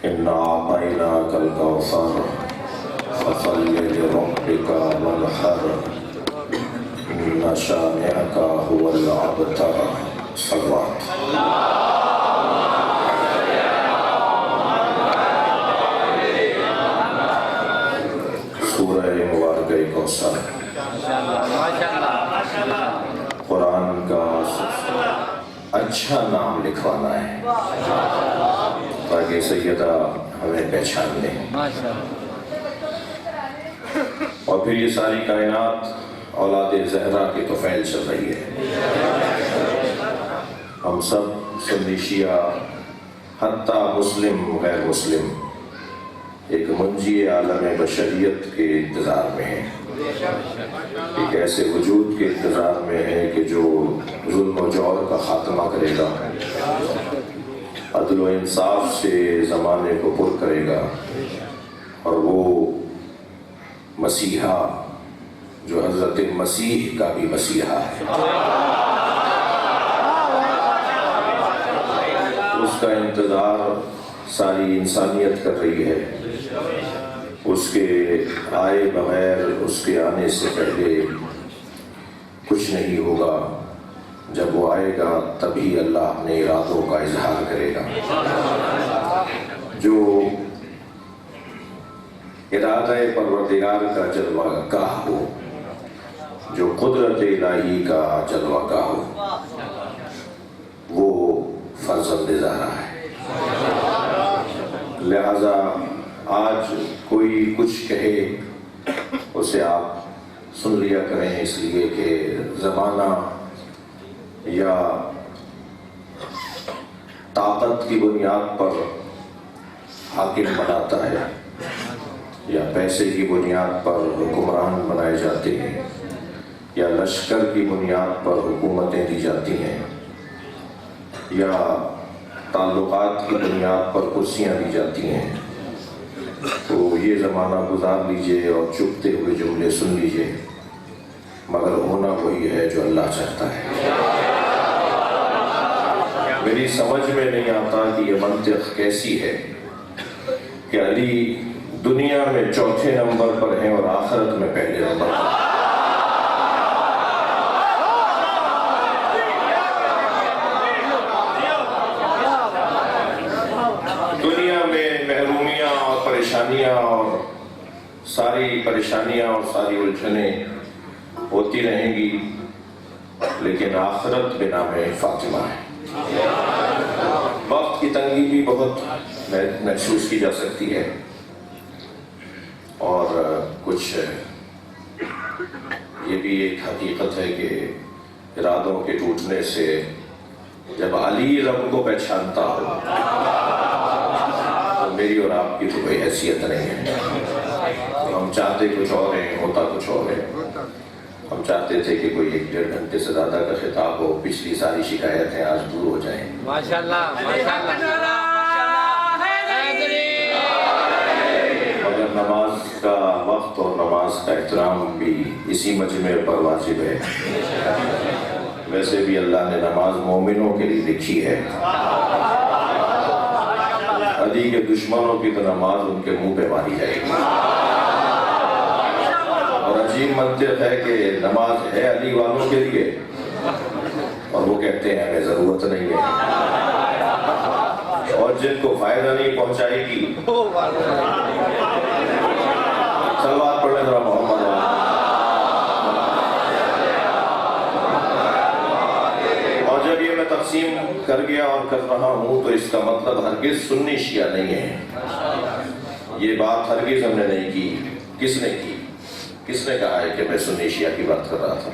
إنا أعطيناك الكوثر فصل لربك وانحر إن شانئك هو الأبتر. صلوات. سورہ مبارکہ کوثر قرآن کا اچھا نام لکھوانا ہے تاکہ سیدہ ہمیں پہچان لیں، اور پھر یہ ساری کائنات اولاد زہرا کی طفیل چل رہی ہے. ہم سب سنی شیعہ حتیٰ مسلم غیر مسلم ایک منجی عالم بشریت کے انتظار میں ہیں، ایک ایسے وجود کے انتظار میں ہے کہ جو ظلم و جور کا خاتمہ کرے گا، عدل و انصاف سے زمانے کو پر کرے گا، اور وہ مسیحا جو حضرت مسیح کا بھی مسیحا ہے، اس کا انتظار ساری انسانیت کر رہی ہے. اس کے آئے بغیر، اس کے آنے سے پہلے کچھ نہیں ہوگا. جب وہ آئے گا تبھی اللہ اپنے ارادوں کا اظہار کرے گا. جو ارادہ پروردگار کا جلوہ گاہ ہو، جو قدرت الہی کا جلوہ گاہ ہو، وہ فرزند زہرا ہے. لہذا آج کوئی کچھ کہے اسے آپ سن لیا کریں، اس لیے کہ زمانہ یا طاقت کی بنیاد پر حاکم بناتا ہے، یا پیسے کی بنیاد پر حکمران بنائے جاتے ہیں، یا لشکر کی بنیاد پر حکومتیں دی جاتی ہیں، یا تعلقات کی بنیاد پر کرسیاں دی جاتی ہیں. تو یہ زمانہ گزار لیجئے اور چپتے ہوئے جملے سن لیجئے، مگر ہونا وہی ہے جو اللہ چاہتا ہے. میری سمجھ میں نہیں آتا کہ یہ منطق کیسی ہے کہ علی دنیا میں چوتھے نمبر پر ہیں اور آخرت میں پہلے نمبر پر. دنیا میں محرومیاں اور پریشانیاں اور ساری پریشانیاں اور ساری الجھنیں ہوتی رہیں گی، لیکن آخرت بنا میں فاطمہ ہے. وقت کی تنگی بھی بہت محسوس کی جا سکتی ہے، اور کچھ یہ بھی ایک حقیقت ہے کہ ارادوں کے ٹوٹنے سے جب علی رب کو پہچانتا ہو تو میری اور آپ کی تو کوئی حیثیت نہیں ہے. ہم چاہتے کچھ اور ہیں، ہوتا کچھ اور ہے. ہم چاہتے تھے کہ کوئی 1-1.5 گھنٹے سے زیادہ کا خطاب ہو، پچھلی ساری شکایتیں آج دور ہو جائیں. ماشاءاللہ ماشاءاللہ. مگر نماز کا وقت اور نماز کا احترام بھی اسی مجمع پر واجب ہے. ویسے بھی اللہ نے نماز مومنوں کے لیے لکھی ہے. علی کے دشمنوں کی تو نماز ان کے منہ پہ ماری جائے گی. اور عجیب منطق ہے کہ نماز ہے علی والوں کے لیے اور وہ کہتے ہیں ہمیں ضرورت نہیں ہے، اور جن کو فائدہ نہیں پہنچائے گی. صلوات پڑھیں ذرا محمد. اور جب یہ میں تقسیم کر گیا اور کر رہا ہوں تو اس کا مطلب ہرگز سنی شیعہ نہیں ہے. یہ بات ہرگز ہم نے نہیں کی. کس نے کی؟ کس نے کہا ہے کہ میں سنی شیعہ کی بات کر رہا تھا؟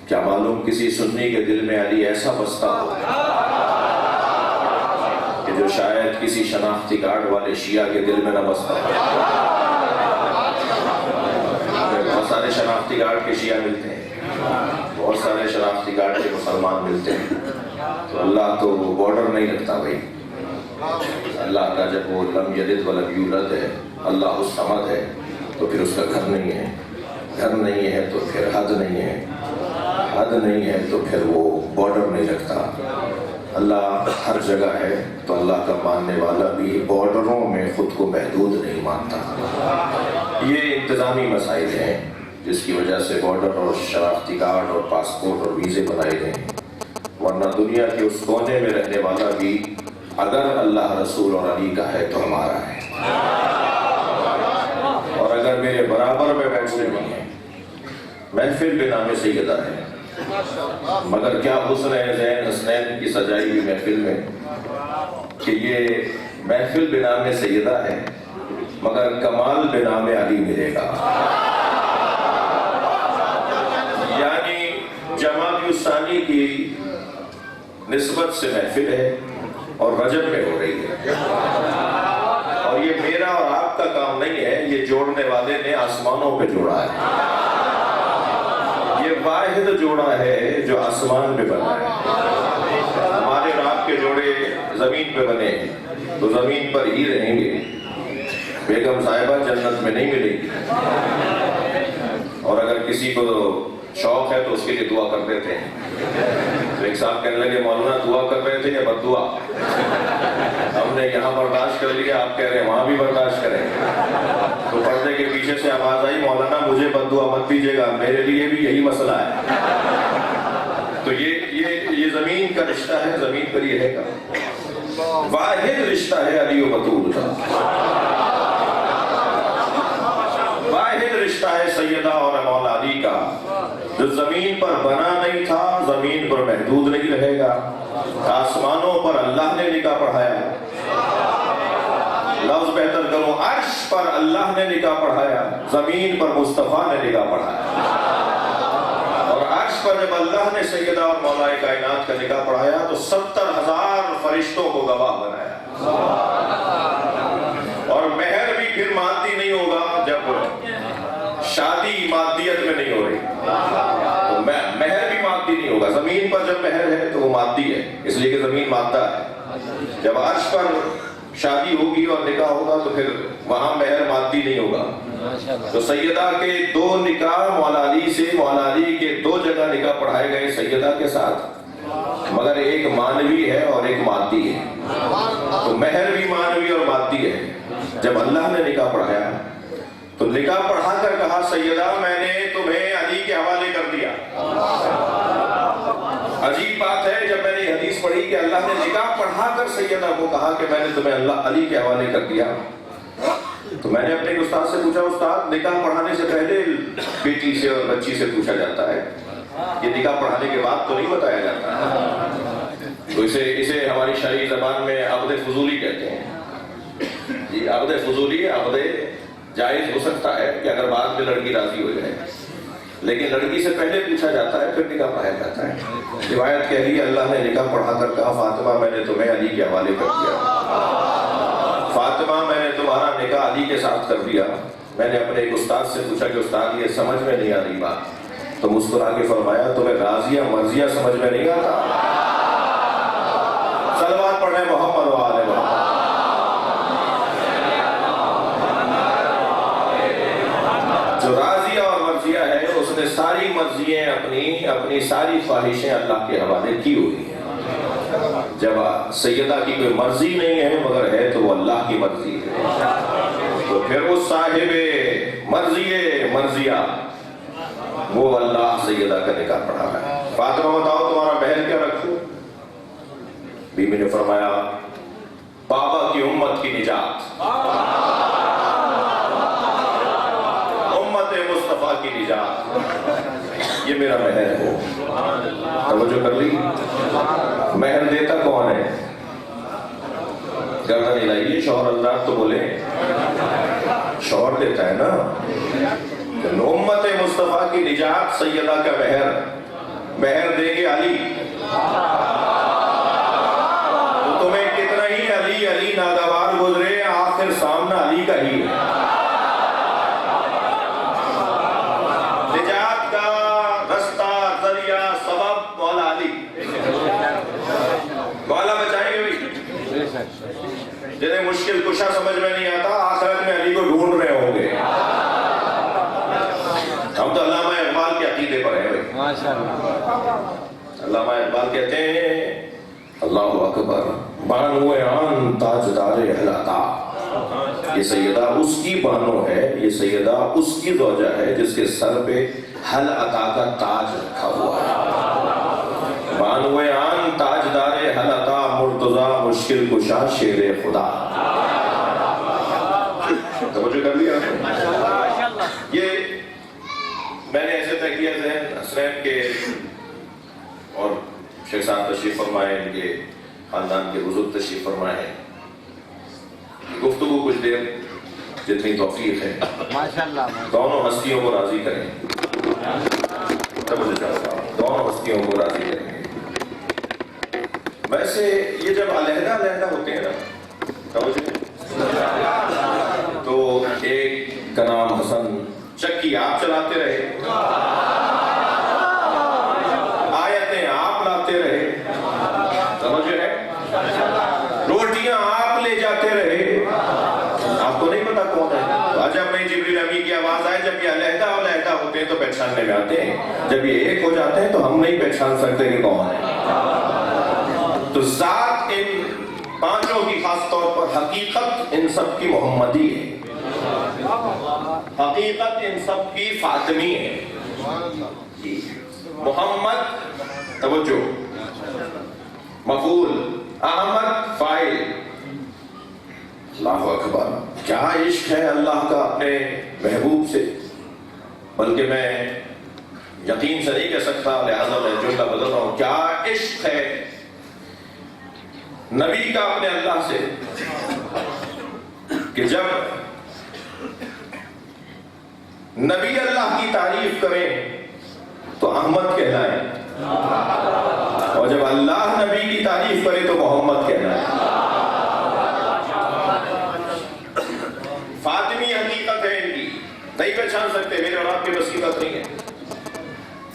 کیا معلوم کسی سنی کے دل میں علی ایسا بستا ہو کہ جو شاید کسی شناختی کارڈ والے شیعہ کے دل میں نہ بستا ہو. بہت سارے شناختی کارڈ کے شیعہ ملتے ہیں، بہت سارے شناختی کارڈ کے مسلمان ملتے ہیں. تو اللہ تو بارڈر نہیں رکھتا بھائی. اللہ کا جب وہ لم یلد ولم یولد ہے، اللہ الصمد ہے، تو پھر اس کا گھر نہیں ہے. گھر نہیں ہے تو پھر حد نہیں ہے. حد نہیں ہے تو پھر وہ بارڈر نہیں رکھتا. اللہ ہر جگہ ہے تو اللہ کا ماننے والا بھی بارڈروں میں خود کو محدود نہیں مانتا. یہ انتظامی مسائل ہیں جس کی وجہ سے بارڈر اور شناختی کارڈ اور پاسپورٹ اور ویزے بنائے گئے ہیں، ورنہ دنیا کے اس کونے میں رہنے والا بھی اگر اللہ رسول اور علی کا ہے تو ہمارا ہے، اور اگر میرے برابر میں بیٹھنے والے ہیں. محفل بے نام سیدہ ہے، مگر کیا حسن ہے زین حسنین کی سجائی ہوئی محفل میں کہ یہ محفل بے نام سیدہ ہے مگر کمال بے نام علی ملے گا. یعنی جمادی الثانی کی نسبت سے محفل ہے اور رجب میں ہو رہی ہے، اور یہ میرا اور آپ کا کام نہیں ہے، یہ جوڑنے والے نے آسمانوں پہ جوڑا ہے. یہ واحد جوڑا ہے جو آسمان پہ بنا ہے. ہمارے اور آپ کے جوڑے زمین پہ بنے ہیں تو زمین پر ہی رہیں گے. بیگم صاحبہ جنت میں نہیں ملے گی، اور اگر کسی کو شوق ہے تو اس کے لیے دعا کر دیتے ہیں. تو ایک صاحب کہنے لگے مولانا دعا کر رہے تھے یا بد دعا؟ ہم نے یہاں برداشت کر لیا، آپ کہہ رہے ہیں وہاں بھی برداشت کریں. تو پردے کے پیچھے سے آواز آئی مولانا مجھے بد دعا مت دیجیے گا، میرے لیے بھی یہی مسئلہ ہے. تو یہ زمین کا رشتہ ہے، زمین پر یہ رہے گا. واحد رشتہ ہے علی و بطول کا، واحد رشتہ ہے سیدہ اور مولا علی کا، جو زمین پر بنا نہیں تھا، زمین پر محدود نہیں رہے گا. آسمانوں پر اللہ نے نکاح پڑھایا، لفظ بہتر کروں عرش پر اللہ نے نکاح پڑھایا، زمین پر مصطفیٰ نے نکاح پڑھایا. اور عرش پر جب اللہ نے سیدہ اور مولا کائنات کا نکاح پڑھایا تو 70,000 فرشتوں کو گواہ بنایا. اور مہر بھی پھر مادی نہیں ہوگا جب شادی مادیت میں نہیں ہو رہی، تو مہر بھی مادی نہیں ہوگا. زمین پر جب مہر ہے تو وہ مادی ہے، اس لیے کہ زمین مادہ ہے. جب عرش پر شادی ہوگی اور نکاح ہوگا تو پھر وہاں مہر مادی نہیں ہوگا. تو سیدہ کے 2 نکاح مولا علی سے، مولا علی کے 2 جگہ نکاح پڑھائے گئے سیدہ کے ساتھ، مگر ایک مانوی ہے اور ایک مادی ہے. تو مہر بھی مانوی اور مادی ہے. جب اللہ نے نکاح پڑھایا تو نکاح پڑھا کر کہا سیدہ میں نے تمہیں علی کے حوالے کر دیا. عجیب بات ہے، جب میں نے یہ حدیث پڑھی کہ اللہ نے نکاح پڑھا کر سیدہ کو کہا کہ میں نے تمہیں اللہ علی کے حوالے کر دیا، تو میں نے اپنے ایک استاد سے پوچھا استاد نکاح پڑھانے سے پہلے بیٹی سے اور بچی سے پوچھا جاتا ہے، یہ نکاح پڑھانے کے بعد تو نہیں بتایا جاتا؟ تو اسے ہماری شرعی زبان میں عقد فضولی کہتے ہیں. جی عقد فضولی، عقد جائز ہو سکتا ہے کہ اگر بعد میں لڑکی راضی ہو جائے، لیکن لڑکی سے پہلے پوچھا جاتا ہے پھر نکاح پڑھایا جاتا ہے. روایت کہہ رہی ہے اللہ نے نکاح پڑھا کر کہا فاطمہ میں نے تمہیں علی کے حوالے کر دیا، فاطمہ میں نے تمہارا نکاح علی کے ساتھ کر دیا. میں نے اپنے ایک استاد سے پوچھا کہ استاد یہ سمجھ میں نہیں آ رہی بات، تو مسکرا کے فرمایا تمہیں راضیہ مرضیہ سمجھ میں نہیں آتا؟ صلوات پڑھیں محمد و آل محمد. جو راضیہ اور مرضیہ ہے اس نے ساری مرضیاں اپنی ساری خواہشیں اللہ کے حوالے کی ہوئی ہیں. جب سیدہ کی کوئی مرضی نہیں ہے مگر ہے تو وہ اللہ کی مرضی ہے، تو پھر وہ صاحب مرضیہ وہ اللہ سیدہ کا نکاح پڑھا رہا ہے. فاطمہ بتاؤ تمہارا مہر کیا رکھوں؟ بیوی نے فرمایا بابا کی امت کی نجات، امت مصطفیٰ کی نجات، یہ میرا مہر ہے. توجہ کر لی؟ مہر دیتا کون ہے؟ گردن ہلائیے، شوہر حضرات تو بولے شوہر دیتا ہے نا. امت مصطفیٰ کی نجات سیدہ کا مہر دیں گے علی. تو تمہیں کتنا ہی علی ناگوار گزرے آخر سامنا علی کا ہی ہے. نجات کا رستہ، ذریعہ، سبب مولا علی. مولا بچائیں گے بھی، جنہیں مشکل کشا سمجھ میں نہیں آتا آخرت میں علی کو ڈھونڈ رہے ہوں گے. ہم تو علامہ اقبال کے عقیدے پر ہیں بھائی. علامہ اقبال کہتے ہیں اللہ اکبر. بانو آن تاجدار اہل عطا. یہ سیدہ اس کی بانو ہے, یہ سیدہ اس کی زوجہ ہے جس کے سر پہ اہل عطا کا تاج رکھا ہوا ہے. بانو آن تاجدار اہل عطا, مرتضی مشکل کشا شیر خدا. توجہ کر لیا. یہ میں نے ایسے طے کیا ذہن حسنین کے اور شیخ صاحب تشریف فرمائے, ان کے خاندان کے بزرگ تشریف فرمائے ہیں. گفتگو کچھ دیر جتنی توفیق ہے ماشاءاللہ دونوں ہستیوں کو راضی کریں. دونوں ہستیوں کو راضی کریں. ویسے یہ جب علیحدہ علیحدہ ہوتے ہیں نا تو ایک کا نام حسن چکی آپ چلاتے رہے, آیتیں آپ لاتے رہے, سمجھ ہے, روٹیاں آپ لے جاتے رہے, آپ کو نہیں پتا کون ہے. جب میں جبریل امی کی آواز آئے, جب یہ علیحدہ علیحدہ ہوتے ہیں تو پہچاننے میں آتے ہیں, جب یہ ایک ہو جاتے ہیں تو ہم نہیں پہچان سکتے کہ کون ہے. تو ذات ان پانچوں کی خاص طور پر حقیقت ان سب کی محمدی ہے, حقیقت ان سب کی فاطمی ہے. محمد توجہ مفعول, احمد فاعل. اللہ اکبر. کیا عشق ہے اللہ کا اپنے محبوب سے, بلکہ میں یقین سے نہیں کہہ سکتا, لہذا میں جملہ بدل رہا ہوں. کیا عشق ہے نبی کا اپنے اللہ سے کہ جب نبی اللہ کی تعریف کریں تو احمد کہلائیں, اور جب اللہ نبی کی تعریف کرے تو محمد کہلائیں. فاطمی حقیقت ہے ان کی, نہیں پہچان سکتے. میرے اور آپ کی بس کی بات نہیں ہے.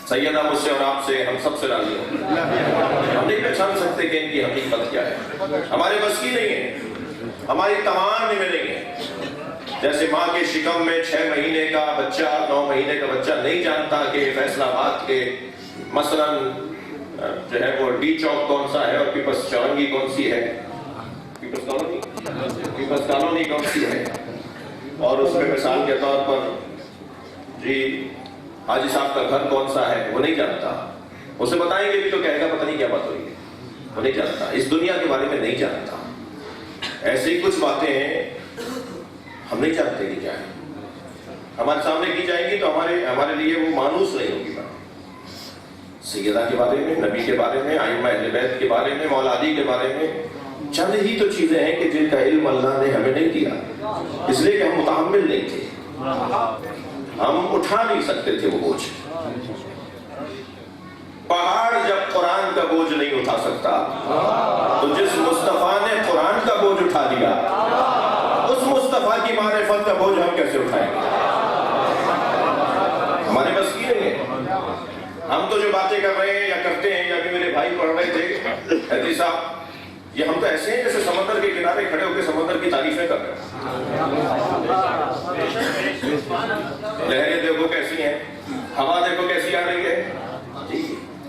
سیدہ مجھ سے اور آپ سے, ہم سب سے راضی ہوں, ہم نہیں پہچان سکتے کہ ان کی حقیقت کیا ہے. ہمارے بس کی نہیں ہے, ہماری توان میں نہیں ہے. جیسے ماں کے شکم میں 6 مہینے کا بچہ 9 مہینے کا بچہ نہیں جانتا کہ فیصل آباد کے مثلاً جو ہے وہ ڈی چوک کون سا ہے اور پیپلز چورنگی کون سی ہے, پیپلز کالونی کون سی ہے, اور اس میں مثال کے طور پر جی حاجی صاحب کا گھر کون سا ہے وہ نہیں جانتا. اسے بتائیں گے بھی تو کہے گا پتہ نہیں کیا بات ہوئی ہے, وہ نہیں جانتا. اس دنیا کے بارے میں نہیں جانتا. ایسی ہی کچھ باتیں ہیں ہم نہیں جانتے کہ کیا ہے. ہمارے سامنے کی جائیں گی تو ہمارے لیے وہ مانوس نہیں ہوگی بات. سیدہ کے بارے میں, نبی کے بارے میں, ائمہ اہل بیت کے بارے میں, مولا علی کے بارے میں چند ہی تو چیزیں ہیں کہ جن کا علم اللہ نے ہمیں نہیں دیا, اس لیے کہ ہم متحمل نہیں تھے, ہم اٹھا نہیں سکتے تھے وہ بوجھ. پہاڑ جب قرآن کا بوجھ نہیں اٹھا سکتا تو جس مصطفیٰ نے قرآن کا بوجھ اٹھا دیا اس مصطفیٰ کی معرفت کا بوجھ ہم کیسے اٹھائیں گے. ہمارے بس کی نہیں ہے. ہم تو جو باتیں کر رہے ہیں یا کرتے ہیں, یا ابھی میرے بھائی پڑھ رہے تھے حدیث صاحب, یہ ہم تو ایسے ہیں جیسے سمندر کے کنارے کھڑے ہو کے سمندر کی تعریفیں کر رہے ہیں. لہریں دیکھو کیسی ہیں, ہوا دیکھو کیسی آ رہی ہے.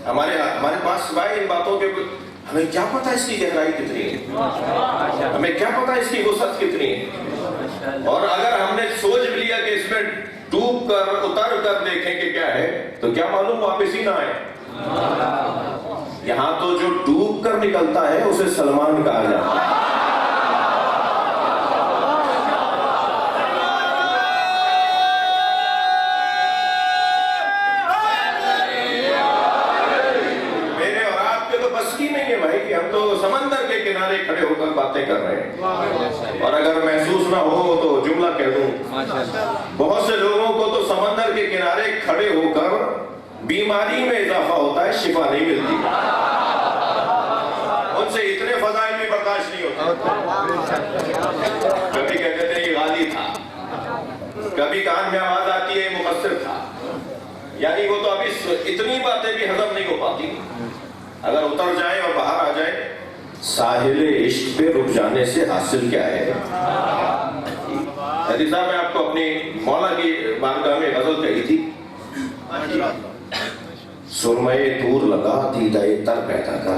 ہمارے پاس سوائے ان باتوں کے ہمیں کیا پتا اس کی گہرائی کتنی ہے, ہمیں کیا پتا اس کی وسعت کتنی ہے. اور اگر ہم نے سوچ بھی لیا کہ اس میں ڈوب کر اتر کر دیکھیں کہ کیا ہے تو کیا معلوم واپس ہی نہ آئے. یہاں تو جو ڈوب کر نکلتا ہے اسے سلمان کہا جاتا ہے. میرے اور آپ کے تو بس کی نہیں ہے بھائی کہ ہم تو سمندر کے کنارے کھڑے ہو کر باتیں کر رہے ہیں. اور اگر محسوس نہ ہو تو جملہ کہہ دوں, بہت سے لوگوں کو تو سمندر کے کنارے کھڑے ہو کر بیماری میں اضافہ ہوتا ہے, شفا نہیں ملتی. ان سے اتنے فضائل بھی برداشت نہیں ہوتے. کبھی کہتے تھے یہ غازی تھا, کبھی کان میں آواز آتی ہے یہ مقصر تھا. یعنی وہ تو ابھی اتنی باتیں بھی ہضم نہیں ہو پاتی. اگر اتر جائیں اور باہر آ جائیں, ساحل عشق پہ رک جانے سے حاصل کیا ہے. حدیث صاحب میں آپ کو اپنی مولا کی بارگاہ میں غزل کہی تھی, سرمے دور لگا دیدہ تر پیدا کر.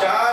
4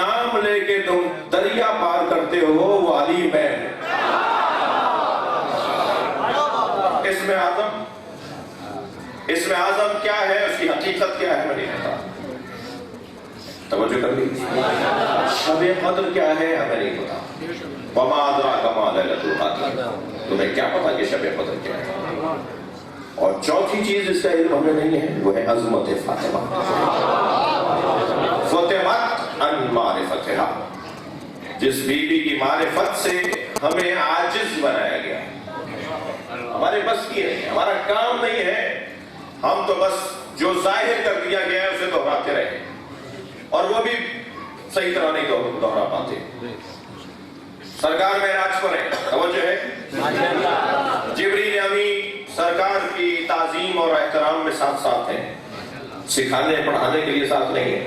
نام لے کے تم دریا پار کرتے ہو وہ علی میں اسم اعظم کیا ہے، اس کی حقیقت کیا ہے، میں نہیں پتا. توجہ کر لی. شب قدر کیا ہے ہمیں نہیں پتا. وما ادراک ما لیلۃ القدر، تمہیں کیا پتا کہ شب قدر کیا ہے. اور چوتھی چیز اس کا علم ہمیں نہیں ہے، وہ ہے عظمت فاطمہ. فطمت عن معرفتھا، جس بی بی کی معرفت سے ہمیں عاجز بنایا گیا. ہمارے بس کی نہیں، ہمارا کام نہیں ہے، ہم تو بس جو ظاہر کر دیا گیا ہے اسے دہراتے رہے، اور وہ بھی صحیح طرح نہیں دہرا پاتے. سرکار معراج پر ہے، توجہ ہے. جبریل امین سرکار کی تعظیم اور احترام میں ساتھ ساتھ ہیں، سکھانے پڑھانے کے لیے ساتھ نہیں ہے.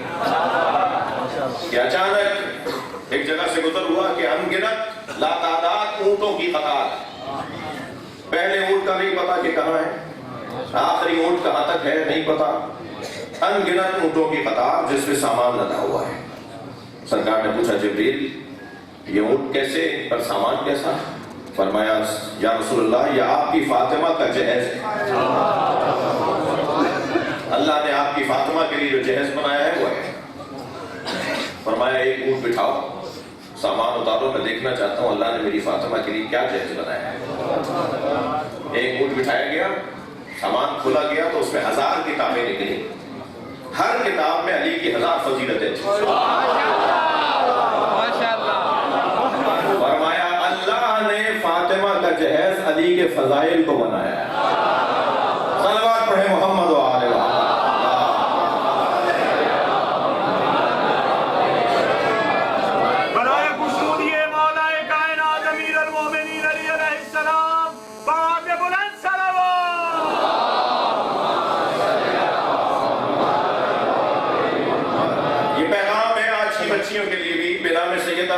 کہ اچانک ایک جگہ سے گزر ہوا کہ انگنت لاتعداد اونٹوں کی قطار، پہلے اونٹ کا نہیں پتا کہ کہاں ہے، آخری اونٹ کہاں تک ہے نہیں پتا، انگنت اونٹوں کی قطار جس میں سامان لدا ہوا ہے. سرکار نے پوچھا جبریل یہ اونٹ کیسے پر سامان کیسا؟ فرمایا یا رسول اللہ یہ آپ کی فاطمہ کا جہیز ہے، اللہ نے آپ کی فاطمہ کے لیے جو جہیز بنایا ہے وہ ہے. فرمایا ایک اونٹ بٹھاؤ، سامان اتارو، میں دیکھنا چاہتا ہوں اللہ نے میری فاطمہ کے لیے کیا جہیز بنایا ہے. ایک اونٹ بٹھایا گیا، سامان کھولا گیا تو اس میں 1000 کتابیں نکلی. ہر کتاب میں علی کی 1000 فضیلتیں تھیں. فرمایا اللہ نے فاطمہ کا جہیز علی کے فضائل کو بنایا ہے. صلوات پڑھیں محمد و آل محمد.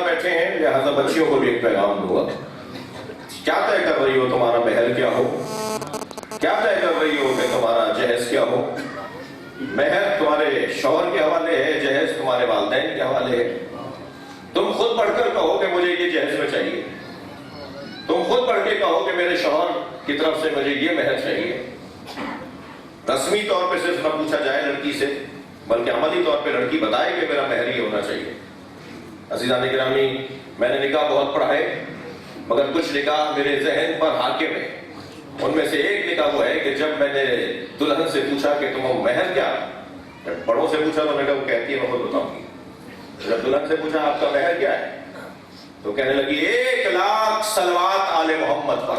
بیٹھے ہیں لہذا بچیوں کو بھی ایک پیغام دوں گا. کیا طے کر رہی ہو تمہارا مہر کیا ہو؟ کیا طے کر رہی ہو کہ تمہارا جہیز کیا ہو؟ مہر تمہارے شوہر کے حوالے ہے، جہیز تمہارے والدین کے حوالے ہے. تم خود پڑھ کر کہو کہ مجھے یہ جہیز میں چاہیے، تم خود پڑھ کے کہو کہ میرے شوہر کی طرف سے مجھے یہ مہر چاہیے. رسمی طور پہ صرف نہ پوچھا جائے لڑکی سے، بلکہ عملی طور پہ لڑکی بتائے کہ میرا مہر یہ ہونا چاہیے. عزیزان گرامی، میں نے نکاح بہت پڑھا ہے مگر کچھ نکاح میرے ذہن پر حاکم ہے. ان میں سے ایک نکاح وہ ہے کہ جب میں نے دلہن سے پوچھا کہ تم مہر کیا، جب بڑوں سے پوچھا تو میں نے کہا وہ کہتی ہے میں خود بتاؤں گی. جب دلہن سے پوچھا آپ کا مہر کیا ہے تو کہنے لگی 1,00,000 صلوات آل محمد پر.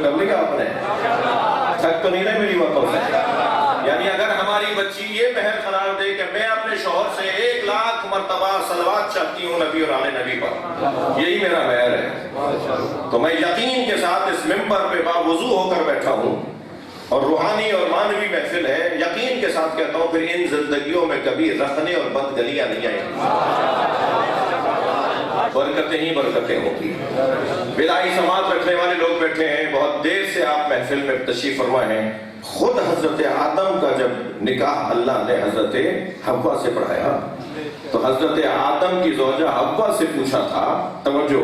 کرنے کا آپ نے تھک تو نہیں رہے میری باتوں سے. یعنی اگر ہماری بچی یہ مہر قرار دے کہ میں اپنے شوہر سے 1,00,000 مرتبہ صلوات چاہتی ہوں نبی اور آل نبی پر، یہی میرا مہر ہے، تو میں یقین کے ساتھ اس ممبر پہ باوضو ہو کر بیٹھا ہوں اور روحانی اور مانوی محفل ہے، یقین کے ساتھ کہتا ہوں پھر ان زندگیوں میں کبھی رخنے اور بدگلیاں نہیں آئیں گی، برکتیں ہی برکتیں ہوتی. بدائی سماعت رکھنے والے لوگ بیٹھے ہیں، بہت دیر سے آپ محفل میں تشریف فرما ہیں. خود حضرت آدم کا جب نکاح اللہ نے حضرت حوا سے پڑھایا تو حضرت آدم کی زوجہ حوا سے پوچھا تھا، توجہ،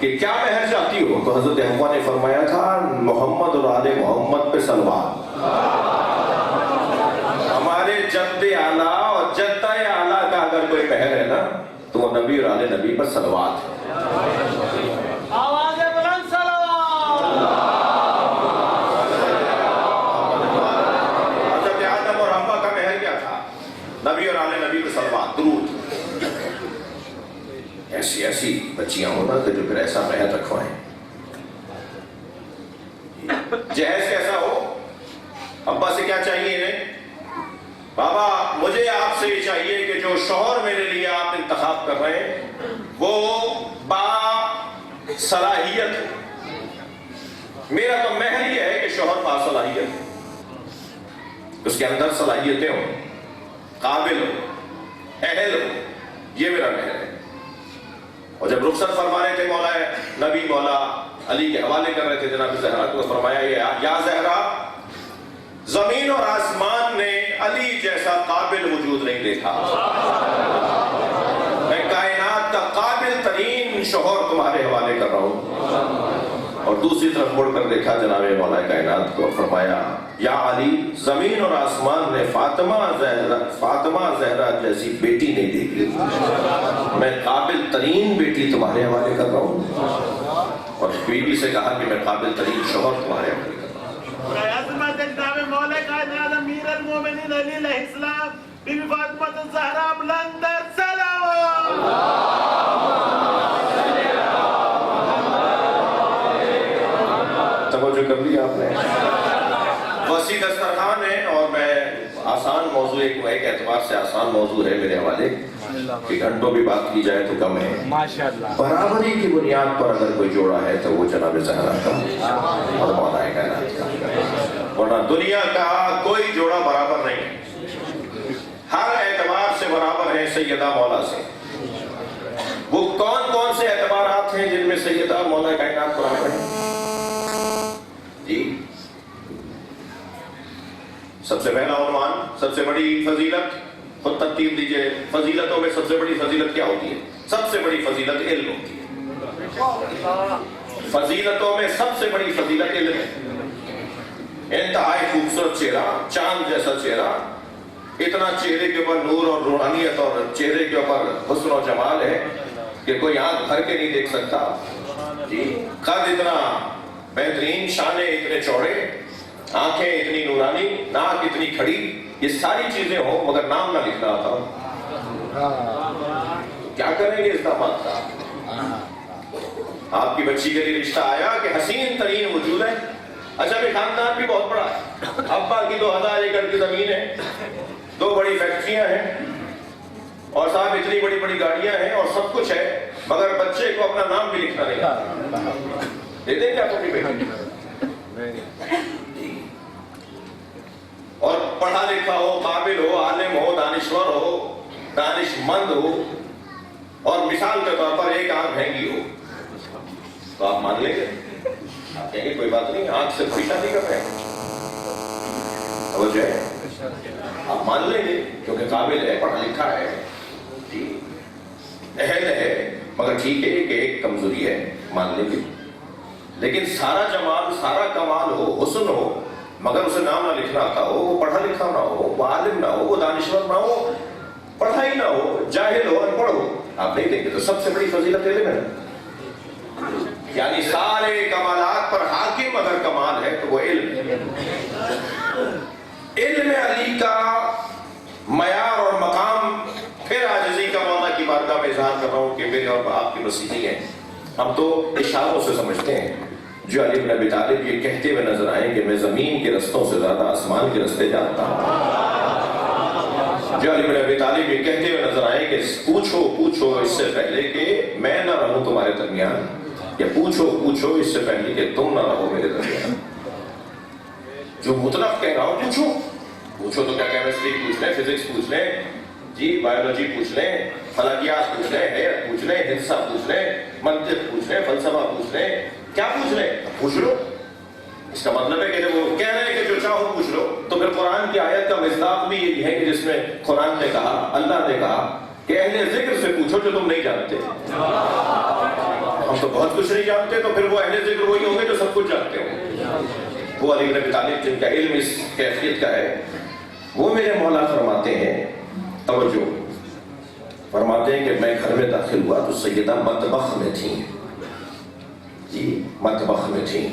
کہ کیا مہر چاہتی ہو؟ تو حضرت حوا نے فرمایا تھا محمد اور آل محمد پہ صلوات. ہمارے جد اعلیٰ اور جدہ اعلیٰ کا اگر کوئی مہر ہے نا تو وہ نبی اور آل نبی پر صلوات ہے. حضرت آدم اور حوا کا مہر کیا تھا؟ نبی اور آل نبی پر صلوات، درود. ایسی بچیاں ہونا کہ جو پھر ایسا مہر رکھوائیں. جہیز کیسا ہو؟ ابا سے کیا چاہیے انہیں؟ بابا مجھے آپ سے یہ چاہیے کہ جو شوہر میرے لیے آپ انتخاب کر رہے ہیں وہ با صلاحیت ہے. میرا تو مہر یہ ہے کہ شوہر با صلاحیت ہے، اس کے اندر صلاحیتیں ہوں، قابل ہو، اہل ہو، یہ میرا مہر ہے. اور جب رخصت فرما رہے تھے مولا نبی مولا علی کے حوالے کر رہے تھے جناب زہرا کو، فرمایا یا زہرا، زمین اور آسمان نے علی جیسا قابل وجود نہیں دیکھا، میں کائنات کا قابل ترین شوہر تمہارے حوالے کر رہا ہوں۔ اور دوسری طرف مڑ کر دیکھا جناب مولا کائنات کو، فرمایا یا علی، زمین اور آسمان نے فاطمہ زہرا جیسی بیٹی نہیں دیکھی، میں قابل ترین بیٹی تمہارے حوالے کر رہا ہوں، اور بیٹی سے کہا کہ میں قابل ترین شوہر تمہارے حوالے کر رہا ہوں۔ عظمت جناب مولا کائنات امیر المومنین علی علیہ السلام، بی بی فاطمہ الزہرا بلند توجہ کر لی آپ نے؟ وسیع دسترخوان ہے، اور میں آسان موضوع ایک اعتبار سے آسان موضوع ہے میرے حوالے، کہ گھنٹوں بھی بات کی جائے تو کم ہے۔ برابری کی بنیاد پر اگر کوئی جوڑا ہے تو وہ جناب زہرا کا اور مولا کائنات کا، ورنہ دنیا کا کوئی جوڑا برابر نہیں ہے، ہر اعتبار سے برابر ہے سیدہ مولا سے۔ وہ کون کون سے اعتبارات ہیں جن میں سیدہ مولا کائنات برابر ہے؟ جی، سب سے پہلا عنوان، سب سے بڑی فضیلت، خود ترتیب دیجئے، فضیلتوں میں سب سے بڑی فضیلت کیا ہوتی ہے؟ سب سے بڑی فضیلت علم ہوتی ہے۔ فضیلتوں میں سب سے بڑی فضیلت علم ہے۔ انتہائی خوبصورت چہرہ، چاند جیسا چہرہ، اتنا چہرے کے اوپر نور اور روحانیت اور چہرے کے اوپر حسن و جمال ہے کہ کوئی آنکھ بھر کے نہیں دیکھ سکتا۔ جی، قد اتنا بہترین، شانے اتنے چوڑے، آنکھیں اتنی نورانی، ناک اتنی کھڑی، یہ ساری چیزیں ہوں مگر نام نہ لکھنا آتا، کیا کریں گے اس داماد کا؟ آپ کی بچی کے لیے رشتہ آیا کہ حسین ترین وجود ہے، اچھا بھی خاندان بھی بہت بڑا ہے، ابا کی 2000 ایکڑ کی زمین ہے، 2 بڑی فیکٹریاں ہیں، اور صاحب اتنی بڑی بڑی گاڑیاں ہیں اور سب کچھ ہے، مگر بچے کو اپنا نام بھی لکھنا نہیں آتا، دے دیں گے آپ اپنی بیٹی؟ اور پڑھا لکھا ہو، قابل ہو، عالم ہو، دانشور ہو، دانش مند ہو، اور مثال کے طور پر ایک آنکھ بھینگی ہو، تو آپ مان لیں گے؟ آپ کہیں گے کوئی بات نہیں، آنکھ سے بڑی شادی کر رہے ہیں، توجہ ہے، آپ مان لیں گے کیونکہ قابل ہے، پڑھا لکھا ہے، جی اہل ہے، مگر ٹھیک ہے کہ ایک کمزوری ہے، مان لیں گے۔ لیکن سارا جمال، سارا کمال ہو، حسن ہو، مگر اسے نام نہ لکھنا آتا ہو، وہ پڑھا لکھا نہ ہو، وہ عالم نہ ہو، وہ دانشور نہ ہو، پڑھائی نہ ہو، جاہل ہو، ان پڑھ ہو، آپ نہیں دیکھیں تو سب سے بڑی فضیلت علم ہے، یعنی سارے کمالات پر حاکم اگر کمال ہے تو وہ علم ہے۔ علم علی کا معیار اور مقام، پھر عاجزی کا مولا کی بارگاہ میں اظہار کر رہا ہوں کہ میرے اور آپ کی بس نہیں ہے، ہم تو اشاروں سے سمجھتے ہیں۔ جو علی بن ابی طالب یہ کہتے ہوئے نظر آئیں کہ میں زمین کے رستوں سے زیادہ آسمان کے رستے جانتا ہوں، جو علی بن ابی طالب یہ کہتے ہوئے نظر آئے کہ پوچھو اس سے پہلے کہ میں نہ رہوں تمہارے درمیان، یا پوچھو اس سے پہلے کہ تم نہ رہو میرے درمیان، جو مطلق کہہ رہا ہوں پوچھو تو کیا کیمسٹری پوچھ لیں، فزکس پوچھ لیں، جی بایولوجی پوچھ لیں، فلکیات پوچھ لیں، حیرت پوچھ لیں، ہندسہ پوچھ لیں، منطق پوچھ لیں، فلسفہ پوچھ لیں، کیا پوچھ لیں پوچھ لو۔ اس کا مطلب ہے کہ جب وہ کہہ رہے ہیں کہ جو چاہو پوچھ لو، تو پھر قرآن کی آیت کا مصداق بھی یہی ہے کہ جس میں قرآن نے کہا، اللہ نے کہا کہ اہل ذکر سے پوچھو جو تم نہیں جانتے۔ ہم تو بہت کچھ نہیں جانتے، تو پھر وہ اہل ذکر وہی ہوں گے جو سب کچھ جانتے ہوں۔ وہ علی بن ابی طالب جن کا علم اس کیفیت کا ہے، وہ میرے مولا فرماتے ہیں، توجہ فرماتے ہیں کہ میں گھر میں داخل ہوا تو سیدہ مطبخ میں تھیں، جی مطبخ میں تھیں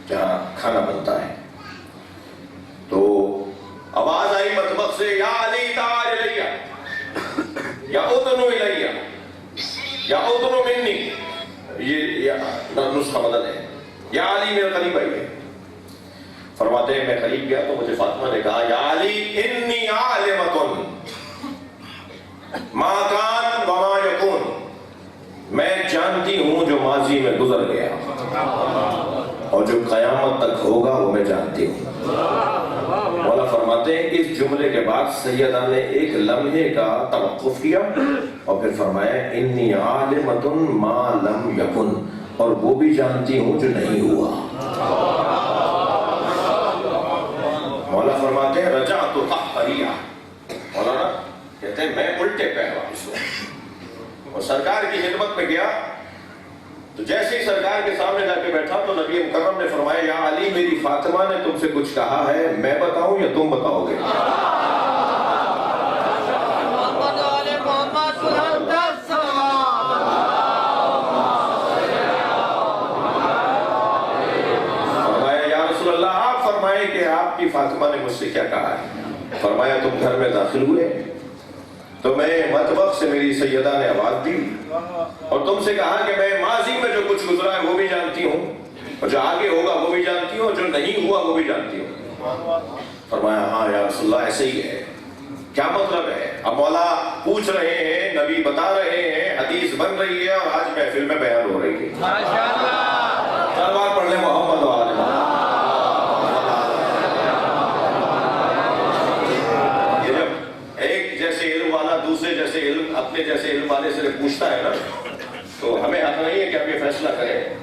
جہاں کھانا بنتا ہے، تو آواز آئی مطبخ سے، یا علی تعال الیہ، یا ادنو الیہ، یا ادنو منی، یہ نسخہ بدل ہے، یا علی میرے قریب آئیے۔ فرماتے ہیں میں قریب گیا تو مجھے فاطمہ نے کہا، یا علی انی عالمۃ ما کان وما یکون، میں جانتی ہوں جو ماضی میں گزر گیا اور جو قیامت تک ہوگا وہ میں جانتی ہوں۔ مولا فرماتے ہیں اس جملے کے بعد سیدہ نے ایک لمحے کا توقف کیا اور پھر فرمایا انی عالمۃ ما لم یکن، اور وہ بھی جانتی ہوں جو نہیں ہوا. مولا فرماتے ہیں رجع تو قہقریہ. مولانا کہتے ہیں میں الٹے پیر واپس ہوں اور سرکار کی خدمت میں گیا تو جیسے ہی سرکار کے سامنے جا کے بیٹھا تو نبی مکرم نے فرمایا یا علی میری فاطمہ نے تم سے کچھ کہا ہے, میں بتاؤں یا تم بتاؤ گے؟ فرمایا یا رسول اللہ آپ فرمائیں کہ آپ کی فاطمہ نے مجھ سے کیا کہا ہے. فرمایا تم گھر میں داخل ہوئے تو میں مطبخ سے میری سیدہ نے آواز دی اور تم سے کہا کہ میں ماضی میں جو کچھ گزرا ہے وہ بھی جانتی ہوں اور جو آگے ہوگا وہ بھی جانتی ہوں اور جو نہیں ہوا وہ بھی جانتی ہوں. فرمایا ہاں یا رسول اللہ ایسے ہی ہے. کیا مطلب ہے؟ اب مولا پوچھ رہے ہیں, نبی بتا رہے ہیں, حدیث بن رہی ہے اور آج محفل میں بیان ہو رہی ہے. سلوات پڑھ لیں محمد و آل محمد. دوسرے جیسے علم اپنے جیسے علم والے سے پوچھتا ہے نا تو ہمیں حق نہیں ہے کہ آپ یہ فیصلہ کریں.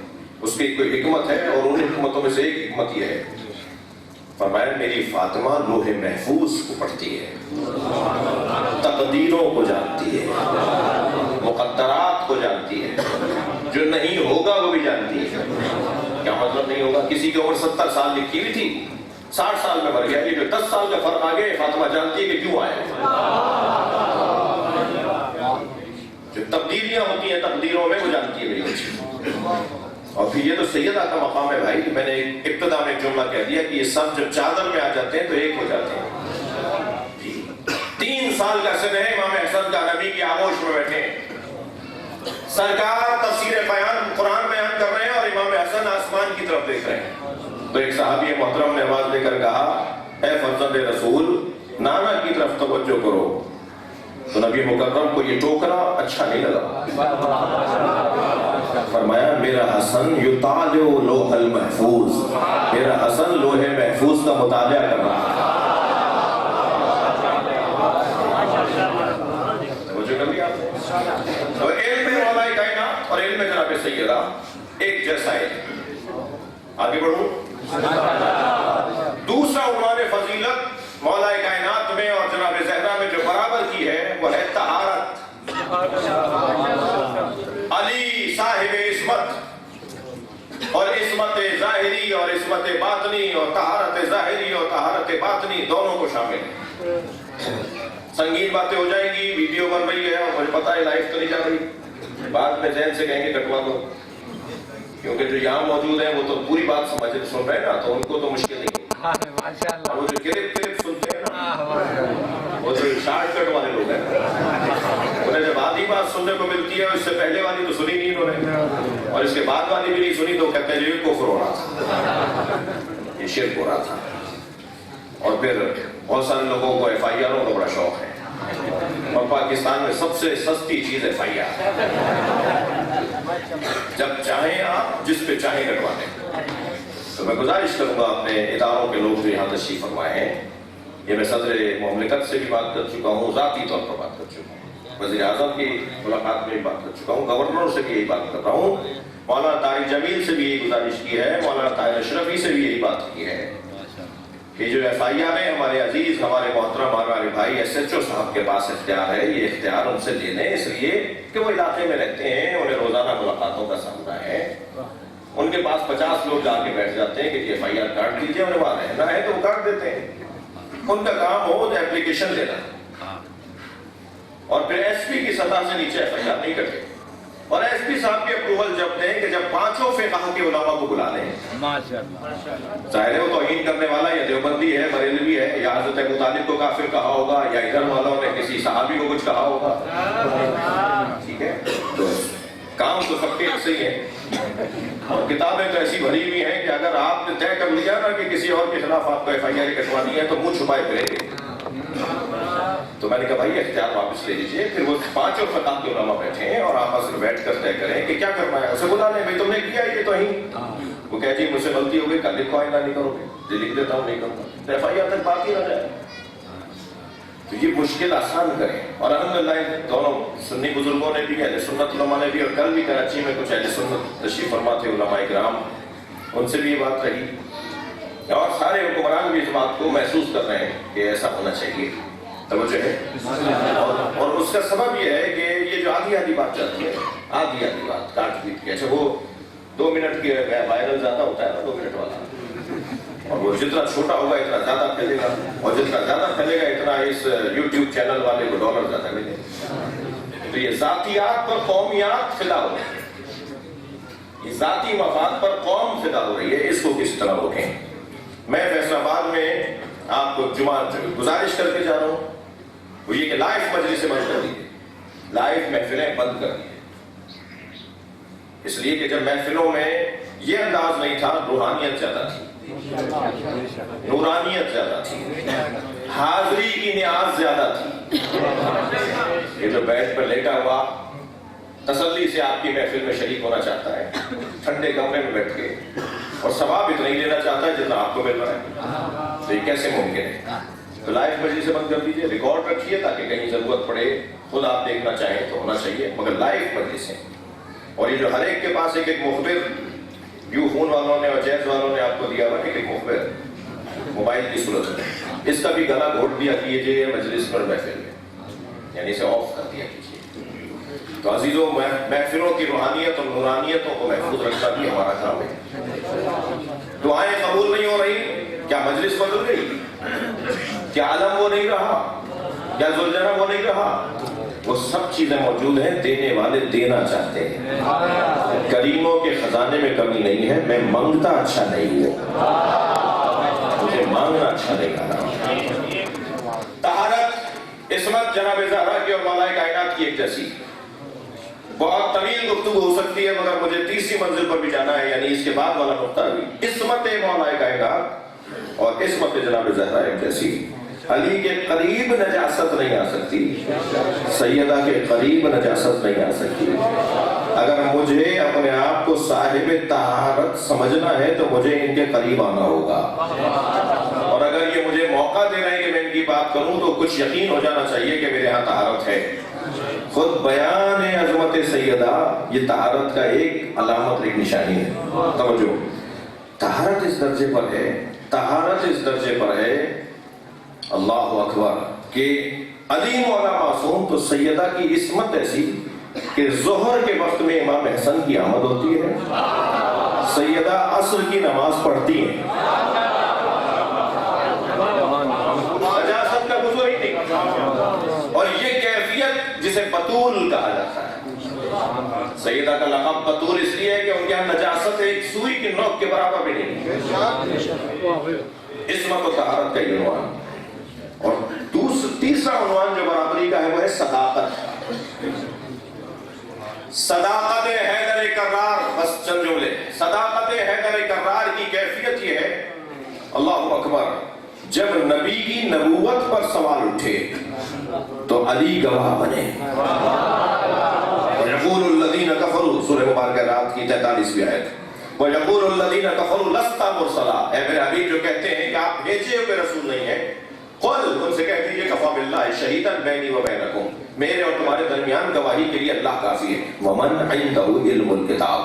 اس کی کوئی حکمت ہے اور ان حکمتوں میں سے ایک حکمت یہ ہے. فرمایا میری فاطمہ لوح محفوظ کو پڑھتی ہے, تقدیروں کو جانتی ہے, مقدرات کو جانتی ہے, جو نہیں ہوگا وہ بھی جانتی ہے. کیا مطلب نہیں ہوگا؟ کسی کی عمر 70 سال لکھی ہوئی تھی, 60 سال میں مر گیا, یہ جو 10 سال کا فرق آ گیا فاطمہ جانتی ہے کہ کیوں آئے. جو تبدیلیاں ہوتی ہیں تقدیروں میں وہ جانتی ہے میری بچی. اور پھر یہ تو سیدہ کا مقام ہے بھائی. میں نے ابتدا میں ایک جملہ کہہ دیا کہ یہ سب جب چادر میں آ جاتے ہیں تو ایک ہو جاتے ہیں. 3 سال کا سن ہے امام حسن کا, نبی کی آغوش میں بیٹھے ہیں, سرکار تفسیر بیان قرآن بیان کر رہے ہیں اور امام حسن آسمان کی طرف دیکھ رہے ہیں. تو ایک صحابی محترم نے آواز دے کر کہا اے فرزند رسول نانا کی طرف توجہ کرو. تو نبی مکرم کو یہ ٹوکرا اچھا نہیں لگا. فرمایا میرا حسن یطالع لوح المحفوظ, میرا حسن لوح محفوظ کا مطالعہ کر رہا ہے. توجہ کر لیا آپ نے؟ تو علم مولا کائنات اور علم جناب سیدہ ایک جیسا ہے. آگے بڑھوں. دوسرا عنوان فضیلت مولا کائنات میں اور جناب زہرا میں جو برابر کی ہے وہ ہے طہارت. علی صاحب عصمت, اور عصمت ظاہری اور عصمت باطنی اور طہارت ظاہری اور طہارت باطنی دونوں کو شامل ہے. سنگین باتیں ہو جائیں گی, ویڈیو بن رہی ہے اور مجھے پتا ہے لائف تو نہیں جا رہی, بعد میں ذہن سے کہیں گے کٹوا دو, کیونکہ جو یہاں موجود ہیں وہ تو پوری بات سن رہے ہیں نا, تو ان کو تو مشکل نہیں. وہ جو کلپ سنتے ہیں نا, وہ جو شارٹ کٹ والے لوگ ہیں, انہیں جب آدھی بات سننے کو ملتی ہے اس سے پہلے والی تو سنی نہیں انہوں نے, اور اس کے بعد والی بھی نہیں سنی تو کہتے ہیں یہ کفر ہو رہا تھا, یہ شرک ہو رہا تھا. اور پھر بہت سارے لوگوں کو FIRوں کا بڑا شوق ہے, اور پاکستان میں سب سے سستی چیز FIR. جب چاہیں آپ جس پہ چاہیں کٹوا دیں. تو میں گزارش کروں گا اپنے اداروں کے لوگ جو یہاں تشریف فرمائے ہیں, یہ میں صدر مملکت سے بھی بات کر چکا ہوں, ذاتی طور پر بات کر چکا ہوں, وزیر اعظم کی ملاقات میں بھی بات کر چکا ہوں, گورنروں سے بھی یہی بات کر رہا ہوں, مولانا طارق جمیل سے بھی یہی گزارش کی ہے, مولانا طاہر اشرفی سے بھی یہی بات کی ہے کہ جو FIR ہے ہمارے عزیز, ہمارے محترم, ہمارے بھائی SHO صاحب کے پاس اختیار ہے, یہ اختیار ان سے لے لیں, اس لیے کہ وہ علاقے میں رہتے ہیں, انہیں روزانہ ملاقاتوں کا سامنا ہے. ان کے پاس 50 لوگ جا کے بیٹھ جاتے ہیں کہ FIR کاٹ دیجیے, انہیں وہاں رہنا ہے تو وہ کاٹ دیتے ہیں. ان کا کام ہو ایپلیکیشن دینا, اور پھر SP کی سطح سے نیچے FIR نہیں کرتے. اور SP صاحب کے اپروول جب دیں کہ جب 5 فقہ کے علماء کو بلا لیں, ظاہر ہے وہ توہین کرنے والا یا دیوبندی ہے, بریلوی ہے, یا حضرت ابو طالب کو کافر کہا ہوگا, یا ادھر والوں نے کسی صحابی کو کچھ کہا ہوگا, ٹھیک ہے, تو کام تو سب کے ایسے ہی ہے. اور کتابیں تو ایسی بھری ہوئی ہیں کہ اگر آپ نے طے کر لیا نا کہ کسی اور کے خلاف آپ کو FIR کٹوانی ہے تو منہ چھپائے پھریں گے. تو میں نے کہا بھائی اختیار واپس لے لیجیے. پھر وہ 5 فقہ کے علماء بیٹھے ہیں اور آپس میں بیٹھ کر طے کریں کہ کیا کرنا ہے. اسے بلا لیں, بھائی تم نے کیا یہ توہین, وہ کہہ جی مجھ سے غلطی ہو گئی, کل لکھو آئندہ نہیں کرو گے, جی لکھ دیتا ہوں نہیں کروں گا, تو FIR تک بات ہی نہ جائے. تو یہ مشکل آسان کریں. اور الحمدللہ دونوں سنی بزرگوں نے بھی، اہل سنت علماء نے بھی، اور کل بھی کراچی میں کچھ اہل سنت تشریف فرما تھے علماء کرام، ان سے بھی یہ بات رہی، اور سارے حکمران بھی اس بات کو محسوس کر رہے ہیں کہ ایسا ہونا چاہیے. توجہ ہے. اور اس کا سبب یہ ہے کہ یہ جو آدھی بات چلتی ہے، آدھی بات کاٹ پیٹ کے، اچھا وہ 2 منٹ کے وائرل زیادہ ہوتا ہے نا 2 منٹ والا، اور وہ جتنا چھوٹا ہوگا اتنا زیادہ پھیلے گا، اور جتنا زیادہ پھیلے گا اتنا اس یوٹیوب چینل والے کو ڈالر زیادہ ملے. تو یہ ذاتیات پر قومیات فدا ہو رہی ہے، یہ ذاتی مفاد پر قوم فدا ہو رہی ہے، اس کو کس طرح روکیں. میں فیصل آباد میں آپ کو جمعہ گزارش کر کے جا رہا ہوں، وہ یہ کہ لائیو مجلسیں بند کر دیجیے، لائیو محفلیں بند کر دیجیے. اس لیے کہ جب محفلوں میں یہ انداز نہیں تھا، روحانیت زیادہ تھی، نورانیت زیادہ تھی، حاضری کی نیاز زیادہ تھی. یہ جو بیڈ پر لیٹا ہوا تسلی سے آپ کی محفل میں شریک ہونا چاہتا ہے، ٹھنڈے کمرے میں بیٹھ کے، اور ثواب اتنا ہی لینا چاہتا ہے جتنا آپ کو مل رہا ہے، تو یہ کیسے ممکن ہے؟ تو لائیو مجلسیں بند کر دیجیے، ریکارڈ رکھیے تاکہ کہیں ضرورت پڑے خود آپ دیکھنا چاہیں تو ہونا چاہیے، مگر لائیو مجلسیں. اور یہ جو ہر ایک کے پاس ایک مخبر، یو فون والوں نے اور جیز والوں نے آپ کو دیا ہوا ایک مخبر موبائل کی صورت میں، اس کا بھی گلا گھونٹ دیا کیجیے مجلس پر محفل میں، یعنی اسے آف کر دیا کیجیے. تو عزیزوں، محفلوں کی روحانیت اور نورانیتوں کو محفوظ رکھنا بھی ہمارا کام ہے. دعائیں قبول نہیں ہو رہی، کیا مجلس بدل گئی؟ کیا عالم وہ نہیں رہا؟ کیا زلجنہ وہ نہیں رہا؟ وہ سب چیزیں موجود ہیں، دینے والے دینا چاہتے ہیں. کریموں کے خزانے میں کمی نہیں ہے، میں مانگتا اچھا نہیں ہوں، مجھے مانگنا اچھا نہیں آتا. طہارت، عصمت جناب زہرا کی اور مولا کائنات کی ایک جیسی. بہت طویل گفتگو ہو سکتی ہے، مگر مجھے تیسری منزل پر بھی جانا ہے، یعنی اس کے بعد والا نقطہ بھی. عصمت مولا کائنات اور عصمت جناب زہرا ایک جیسی. علی کے قریب نجاست نہیں آ سکتی، سیدہ کے قریب نجاست نہیں آ سکتی. اگر مجھے اپنے آپ کو صاحب طہارت سمجھنا ہے تو مجھے ان کے قریب آنا ہوگا، اور اگر یہ مجھے موقع دے رہے ہیں کہ میں ان کی بات کروں تو کچھ یقین ہو جانا چاہیے کہ میرے ہاں طہارت ہے. خود بیان عظمت سیدہ یہ طہارت کا ایک علامت، ایک نشانی ہے. توجہ، طہارت اس درجے پر ہے، طہارت اس درجے پر ہے، اللہ اکبر، کہ علی مولا معصوم تو سیدہ کی عصمت ایسی کہ ظہر کے وقت میں امام حسن کی آمد ہوتی ہے، سیدہ عصر کی نماز پڑھتی ہیں، نجاست کا گزر ہی نہیں. اور یہ کیفیت جسے بطول کہا جاتا ہے، سیدہ کا لقب بطول اس لیے ہے کہ ان کے یہاں نجاست ایک سوئی کی نوک کے برابر بھی نہیں. عصمت و طہارت کا یہ عنوان. اور تیسرا عنوان جو برابری کا ہے وہ ہے صداقت. صداقت حیدر کرار، بس چند جملے. صداقت حیدر کرار کی کیفیت یہ ہے، اللہ اکبر، جب نبی کی نبوت پر سوال اٹھے تو علی گواہ بنے. وَيَقُولُ الَّذِينَ كَفَرُوا، سورہ مبارکہ رات کی 43ویں آیت. وَيَقُولُ الَّذِينَ كَفَرُوا لَسْتَ مُرْسَلًا، اے میرے حبیب جو کہتے ہیں کہ آپ بھیجے ہوئے رسول نہیں ہیں، قل، ان سے کہہ دیجئے کفا باللہ شہیدا بینی و بینکم، میرے اور تمہارے درمیان گواہی کے لیے اللہ کافی ہے. ومن عنده علم الکتاب،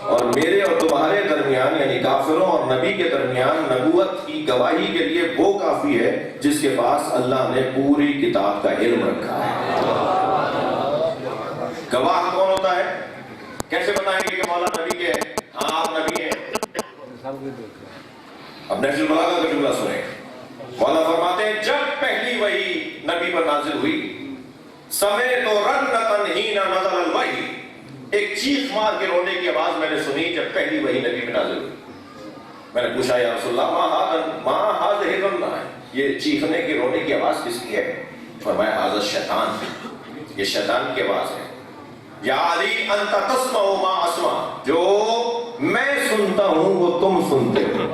اور میرے اور تمہارے درمیان یعنی کافروں اور نبی کے درمیان نبوت کی گواہی کے لیے وہ کافی ہے جس کے پاس اللہ نے پوری کتاب کا علم رکھا ہے. گواہ کون ہوتا ہے؟ کیسے بتائیں گے کہ مولا نبی کے ہیں؟ ہاں آپ نبی ہیں. اب نہج البلاغہ کا جملہ سنیں. مولا فرماتے ہیں جب پہلی وحی نبی پر نازل ہوئی، سمعت رنۃ حین نزل الوحی، ایک چیخ مار کے رونے کی آواز میں نے سنی جب پہلی وحی نبی میں نازل ہوئی. میں نے پوچھا یا رسول اللہ ما هذه الرنۃ، یہ چیخنے کی رونے کی آواز کس کی ہے؟ فرمایا ھذا الشیطان، یہ شیطان کی آواز ہے. یا علی انت تسمع ما اسمع، جو میں سنتا ہوں وہ تم سنتے ہو.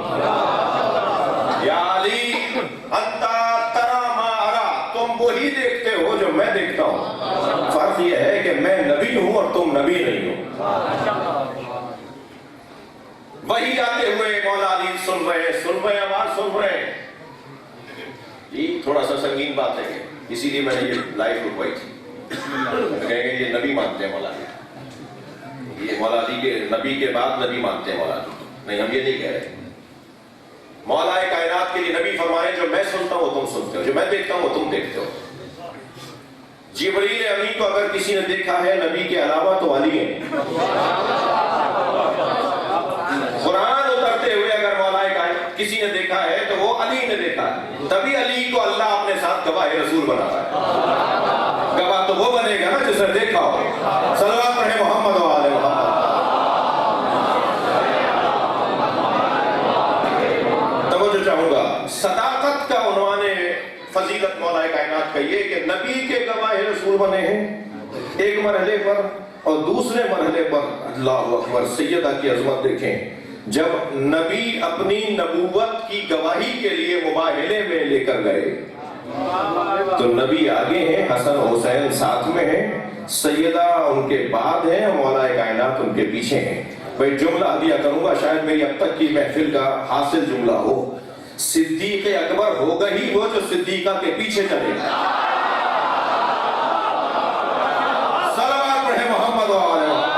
یا علی انت ترى ما ارى، تم وہی دیکھتے ہو جو میں دیکھتا ہوں. فرق یہ ہے کہ میں نبی ہوں اور تم نبی نہیں ہو. وہی آتے ہوئے مولا علی سن رہے آواز سن رہے. یہ تھوڑا سا سنگین بات ہے، اسی لیے میں نے یہ لائف رکوائی تھی. کہیں گے یہ نبی مانتے ہیں مولا علی، یہ مولا علی کے نبی کے بعد نبی مانتے ہیں مولا علی. نہیں، ہم یہ نہیں کہہ رہے. مولا کائنات کے لیے نبی فرمائے جو میں سنتا ہوں وہ تم سنتے ہو، جو میں دیکھتا ہوں وہ تم دیکھتے ہو. جبریل امین کو اگر کسی نے دیکھا ہے نبی کے علاوہ تو علی ہے. قرآن اترتے ہوئے اگر مولا کائنات کسی نے دیکھا ہے تو وہ علی نے دیکھا ہے. تبھی علی کو اللہ اپنے ساتھ گواہ رسول بناتا ہے. گواہ تو وہ بنے گا نا جس نے دیکھا ہو. صلوات پڑھیں محمد و آل محمد. توجہ چاہوں گا، صداقت کا عنوان فضیلت مولا کائنات کا یہ کہ نبی کے گواہ رسول بنے ہیں ایک مرحلے پر، اور دوسرے مرحلے پر اللہ اکبر سیدہ کی عظمت دیکھیں. جب نبی اپنی نبوت کی گواہی کے لیے مباہلے میں لے کر گئے تو نبی آگے ہیں، حسن حسین ساتھ میں ہیں، سیدہ ان کے بعد ہیں، مولا کائنات ان کے پیچھے ہیں. بھائی جملہ ہدیہ کروں گا، شاید میری اب تک کی محفل کا حاصل جملہ ہو. صدیق اکبر ہوگا ہی وہ جو صدیقہ کے پیچھے چلے گا. صلوات پڑھیں محمد و آل محمد.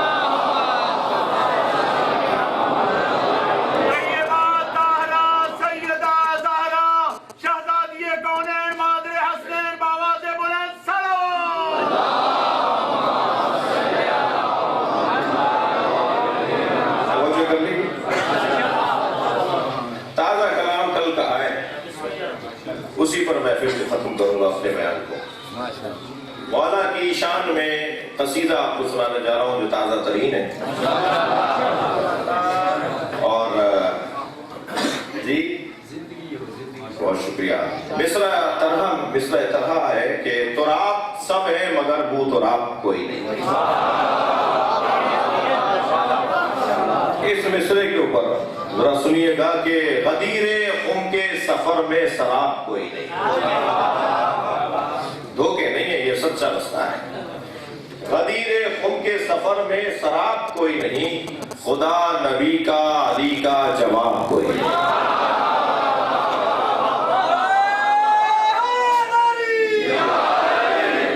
اسی پر میں پھر سے ختم کروں گا اپنے بیان کو. مولا کی شان میں قصیدہ آپ کو سنانے جا رہا ہوں جو تازہ ترین ہے. اور جی بہت شکریہ. مصرع طرح ہے کہ تراب سب ہے مگر بو تراب کوئی نہیں. اس مصرے کے اوپر ذرا سنیے گا کہ غدیر خم کے سفر میں سراب کوئی نہیں. دھوکے نہیں ہے، یہ سچا رستہ ہے. غدیر خم کے سفر میں سراب کوئی نہیں، خدا نبی کا علی کا جواب کوئی نہیں.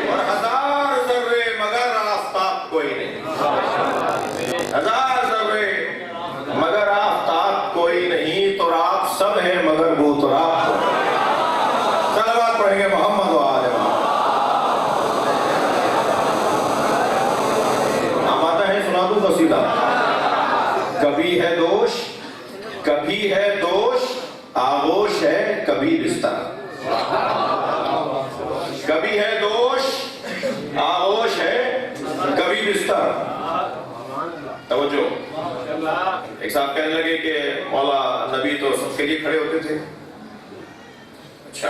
اور ہزار ذرے مگر آفتاب کوئی نہیں. ہزار ذرے مگر آفتاب کوئی نہیں، تراب سب ہے مگر وہ تراب کوئی نہیں. صلوات پڑھیں گے محمد و آل محمد. ہم آتا ہے سنا دوں قصیدہ. کبھی ہے دوش، کبھی ہے دوش، آغوش ہے کبھی بستر. کبھی ہے دوش، آغوش ہے کبھی بستر. توجہ. ایک صاحب کہنے لگے کہ مولا نبی تو سب کے لیے کھڑے ہوتے تھے. اچھا،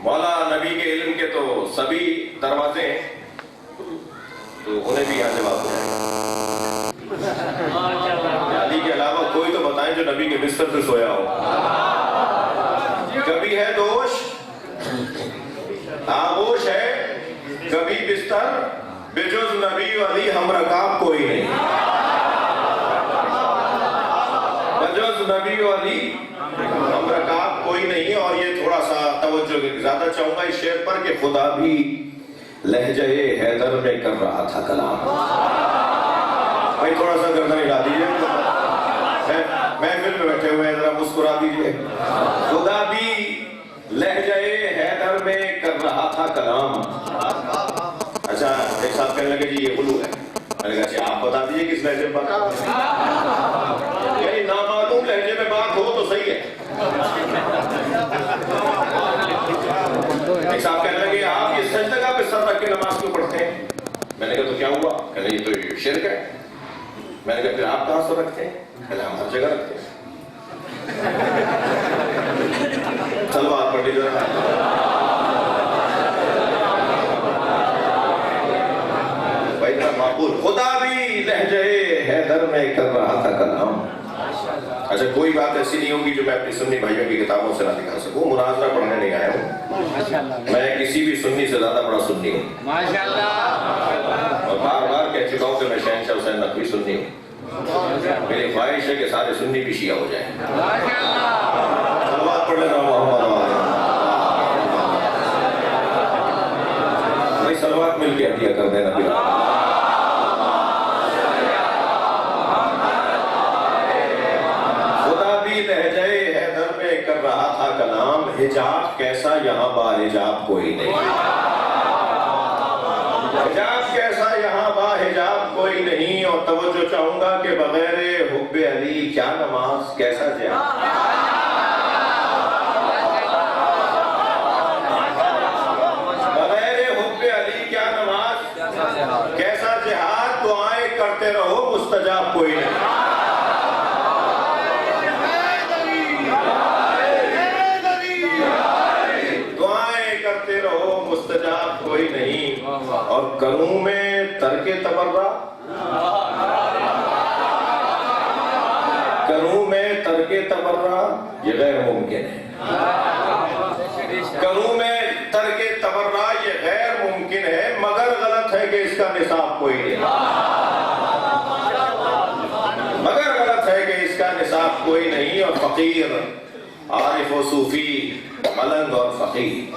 مولا نبی کے علم کے تو سبھی دروازے ہیں، تو انہیں بھی یہاں جواب دیا. علی کے علاوہ کوئی تو بتائیں جو نبی کے بستر پہ سویا ہو. کبھی ہے دوش، آغوش ہے کبھی بستر، بجز نبی علی ہم رکاب کوئی نہیں. بجز نبی علی ہم رکاب کوئی نہیں. اور یہ تھوڑا سا توجہ زیادہ چاہوں گا اس شعر پر کہ خدا بھی لہجہ حیدر میں کر رہا تھا کلام. بھائی تھوڑا سا گردن ہلا دیجیے، محفل میں بیٹھے ہوئے ہیں، ذرا مسکرا دیجیے. خدا بھی لہجہ حیدر میں کر رہا تھا کلام. اچھا، ایک صاحب کہنے لگے جی یہ غلو ہے. میں نے کہا اچھا آپ بتا دیجیے کس لہجے میں بات. یعنی نامعلوم لہجے میں بات ہو تو صحیح ہے. ایک صاحب کہنے لگے آپ یہ سجدہ پہ سر رکھ کے نماز کیوں پڑھتے ہیں؟ میں نے کہا تو کیا ہوا؟ کہنے یہ تو شرک ہے. میں نے کہا پھر آپ کہاں سے رکھتے ہیں؟ کہنے ہم ہر جگہ رکھتے ہیں. چلو آپ پڑھ لیجیے. معقول. خدا بھی لہجہ حیدر میں کر رہا تھا کلام. اچھا، کوئی بات ایسی نہیں ہوگی جو میں اپنی سنی بھائیوں کی کتابوں سے نہ دکھا سکوں. مناظرہ پڑھنے نہیں آیا ہوں. میں کسی بھی سنی سے زیادہ بڑا سنی ہوں. اور بار بار کہہ چکا ہوں کہ میں شہنشاہ حسین نقوی سنی ہوں. میری خواہش ہے کہ سارے سنی بھی شیعہ ہو جائیں. صلوات پڑھ لینا محمد. کر دیں نبی. خدا بھی لہجہ حیدر میں کر رہا تھا کلام، حجاب کیسا یہاں با حجاب کوئی نہیں. حجاب کیسا یہاں با حجاب کوئی نہیں. اور توجہ چاہوں گا کہ بغیر حب علی کیا نماز کیسا جہاد. بغیر حب علی کیا نماز کیسا جہاد. دعائیں کرتے رہو مستجاب کوئی نہیں. دعائیں کرتے رہو مستجاب کوئی نہیں. اور کروں میں ترک تبرع، کروں میں ترک تبرع یہ غیر ممکن ہے. کروں میں ترک تبرع یہ غیر ممکن ہے، مگر غلط ہے کہ اس کا نصاب کوئی نہیں. مگر غلط ہے کہ اس کا نصاب کوئی نہیں. اور فقیر، عارف و صوفی، ملنگ اور فقیر.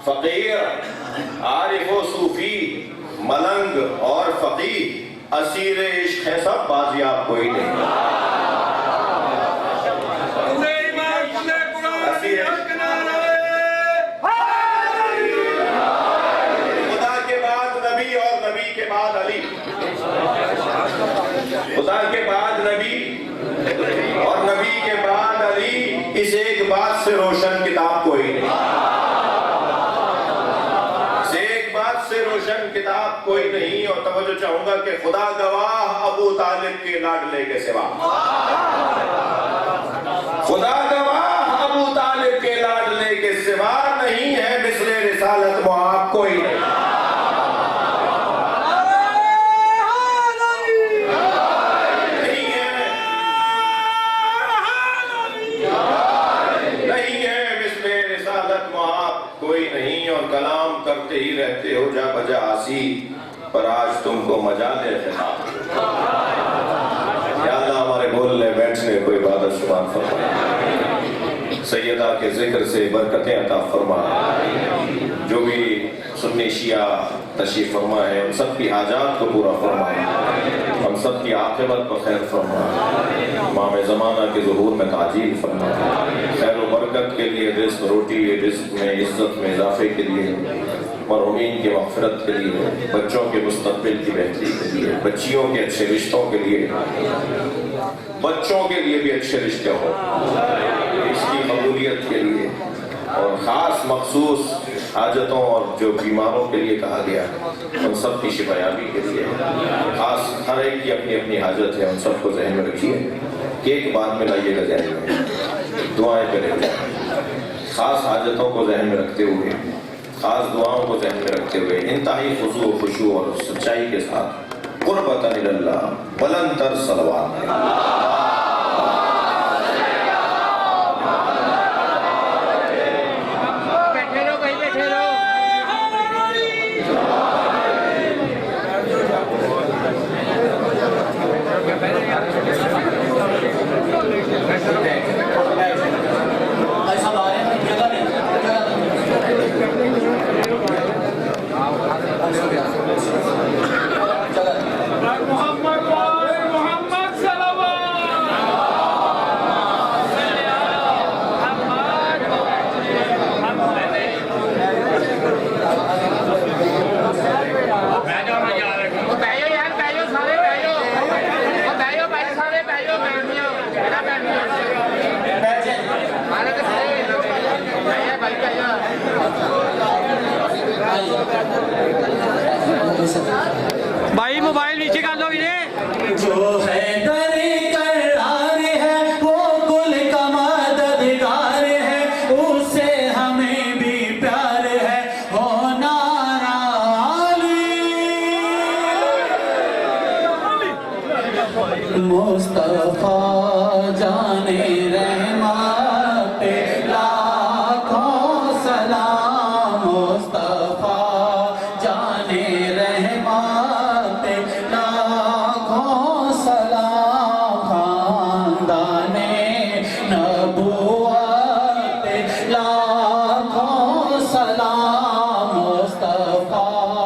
فقیر، عارف و صوفی، ملنگ اور فقیر، اسیر عشق ہے سب، بازیاب کوئی نہیں. خدا کے بعد نبی اور نبی کے بعد علی. خدا کے بعد نبی اور نبی کے بعد علی، اس ایک بات سے روشن کتاب کوئی نہیں. اس ایک بات سے روشن کتاب کوئی نہیں. اور توجہ چاہوں گا کہ خدا گواہ ابو طالب کے لاڈلے کے سوا، خدا گواہ ابو طالب کے لاڈلے کے سوا نہیں ہے مثل رسالت معاب کوئی نہیں. کوئی نہیں. اور کلام کرتے ہی رہتے ہو جا بجا آسی، پر آج تم کو مجال خطاب. یا اللہ ہمارے بولنے بیٹھنے کو عبادت شمار فرما. سیدہ کے ذکر سے برکتیں عطا فرما. جو بھی سنی شیعہ تشریف فرما ہے ان سب کی حاجات کو پورا فرما. ہم سب کی عاقبت پر خیر فرما. امام زمانہ کے ظہور میں تعجیل فرما. خیر و برکت کے لیے، رزق روٹی رزق میں، عزت میں اضافے کے لیے، مرحومین کی مغفرت کے لیے، بچوں کے مستقبل کی بہتری کے لیے، بچیوں کے اچھے رشتوں کے لیے، بچوں کے لیے بھی اچھے رشتے ہوں، اس کی قبولیت کے لیے، اور خاص مخصوص حاجتوں اور جو بیماروں کے لیے کہا گیا ان سب کی شفایابی کے لیے. خاص ہر ایک کی اپنی اپنی حاجت ہے، ان سب کو ذہن میں رکھیے کہ ایک بات میں لائیے گا ذہن میں، دعائیں کریں. خاص حاجتوں کو ذہن میں رکھتے ہوئے، خاص دعاؤں کو ذہن میں رکھتے ہوئے، انتہائی خضوع و خشوع اور سچائی کے ساتھ قربتاً اللہ بلند تر صلوات. بھائی موبائل نیچے کر لو انہیں. جو ہے دری کرار ہے وہ گل کا مددگار ہے، اس سے ہمیں بھی پیار ہے، ہو نعرہ علی. مصطفیٰ جانے رحمت لاکھوں سلام. مصطفیٰ جانے رحمت لاکھوں سلام. خاندان نبوت لاکھوں سلام. مصطفیٰ